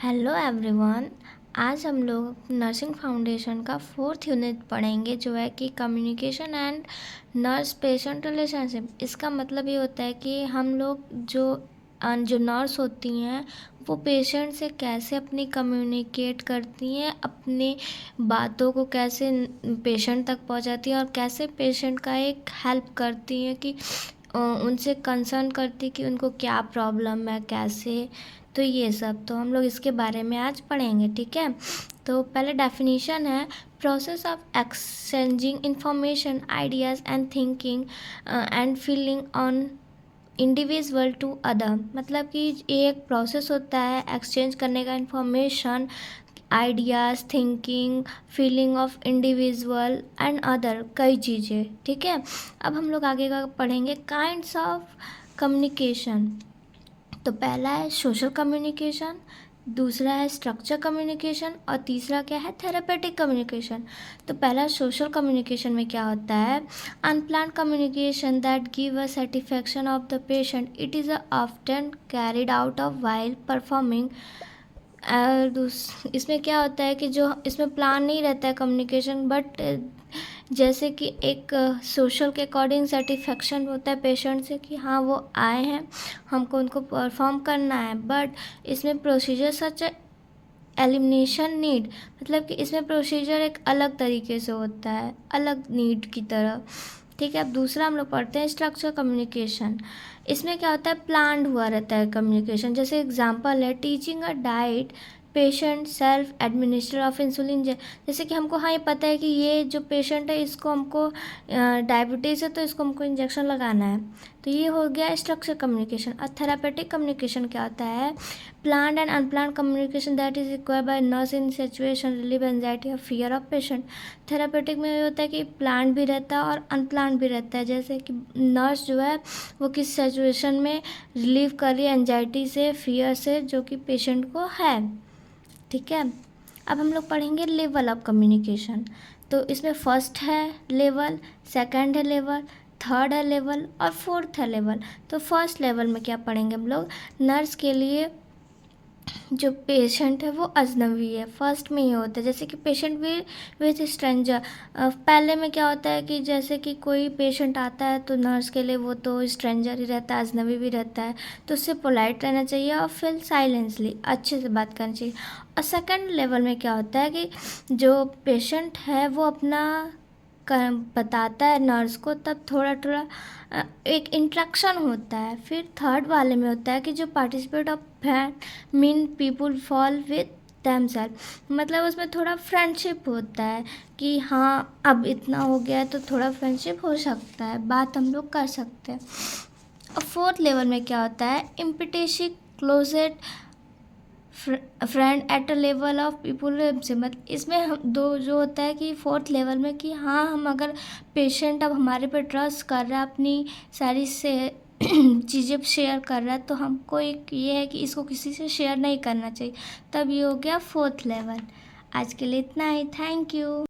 Hello everyone. आज हम लोग नर्सिंग फाउंडेशन का 4th यूनिट पढ़ेंगे जो है कि communication and nurse patient relationship. इसका मतलब ये होता है कि हम लोग जो नर्स होती हैं वो पेशेंट से कैसे अपनी कम्युनिकेट करती हैं, अपनी बातों को कैसे पेशेंट तक पहुंचाती हैं और कैसे पेशेंट का एक हेल्प करती हैं कि उनसे कंसर्न करती कि उनको क्या प्रॉब्लम है, कैसे। तो ये सब तो हम लोग इसके बारे में आज पढ़ेंगे, ठीक है। तो पहले डेफिनेशन है process of exchanging information, ideas and thinking and feeling on individual to other. मतलब कि ये एक प्रोसेस होता है एक्सचेंज करने का, information, ideas, thinking, feeling of individual and other, कई चीज़ें, ठीक है। अब हम लोग आगे का पढ़ेंगे काइंड्स ऑफ कम्युनिकेशन। तो पहला है सोशल कम्युनिकेशन, दूसरा है स्ट्रक्चर कम्युनिकेशन और तीसरा क्या है, थेरेपेटिक कम्युनिकेशन। तो पहला सोशल कम्युनिकेशन में क्या होता है, unplanned communication that give a satisfaction of the patient, it is often carried out of while performing. इसमें क्या होता है कि जो इसमें प्लान नहीं रहता है कम्युनिकेशन, बट जैसे कि एक सोशल के अकॉर्डिंग सेटिस्फेक्शन होता है पेशेंट से कि हाँ वो आए हैं, हमको उनको परफॉर्म करना है। बट इसमें प्रोसीजर सच एलिमिनेशन नीड, मतलब कि इसमें प्रोसीजर एक अलग तरीके से होता है, अलग नीड की तरह, ठीक है। अब दूसरा हम लोग पढ़ते हैं स्ट्रक्चर कम्युनिकेशन। इसमें क्या होता है, प्लान्ड हुआ रहता है कम्युनिकेशन। जैसे एग्जांपल है teaching a diet patient self administer of insulin. जैसे कि हमको हाँ ये पता है कि ये जो पेशेंट है इसको हमको डायबिटीज़ है तो इसको हमको इंजेक्शन लगाना है, तो ये हो गया स्ट्रक्चर कम्युनिकेशन। और थेरापेटिक कम्युनिकेशन क्या होता है, planned and unplanned communication that is required by nurse in situation relieve anxiety और फियर ऑफ पेशेंट। थेरापेटिक में ये होता है कि प्लान्ड भी रहता है और अनप्लान्ड भी रहता है। जैसे कि नर्स जो है वो किस सिचुएशन में रिलीव कर रही है एंजाइटी से, फियर से, जो कि पेशेंट को है, ठीक है। अब हम लोग पढ़ेंगे लेवल ऑफ कम्युनिकेशन। तो इसमें फर्स्ट है लेवल, सेकंड है लेवल, थर्ड है लेवल और फोर्थ है लेवल। तो फर्स्ट लेवल में क्या पढ़ेंगे हम लोग, नर्स के लिए जो पेशेंट है वो अजनबी है, फर्स्ट में ये होता है। जैसे कि पेशेंट भी विथ स्ट्रेंजर, पहले में क्या होता है कि जैसे कि कोई पेशेंट आता है तो नर्स के लिए वो तो स्ट्रेंजर ही रहता है, अजनबी भी रहता है, तो उससे पोलाइट रहना चाहिए और फिर साइलेंसली अच्छे से बात करनी चाहिए। और सेकंड लेवल में क्या होता है कि जो पेशेंट है वो अपना बताता है नर्स को, तब थोड़ा थोड़ा एक इंट्रैक्शन होता है। फिर थर्ड वाले में होता है कि जो participate of mean people fall with themself, मतलब उसमें थोड़ा फ्रेंडशिप होता है कि हाँ अब इतना हो गया है तो थोड़ा फ्रेंडशिप हो सकता है, बात हम लोग कर सकते हैं। और फोर्थ लेवल में क्या होता है, इम्पिटेशी closest friend at a level of people से। मतलब इसमें हम दो जो होता है कि फोर्थ लेवल में कि हाँ हम अगर पेशेंट अब हमारे पे ट्रस्ट कर रहा है, अपनी सारी से चीज़ें शेयर कर रहा है, तो हमको एक ये है कि इसको किसी से शेयर नहीं करना चाहिए, तब ये हो गया फोर्थ लेवल। आज के लिए इतना ही, थैंक यू।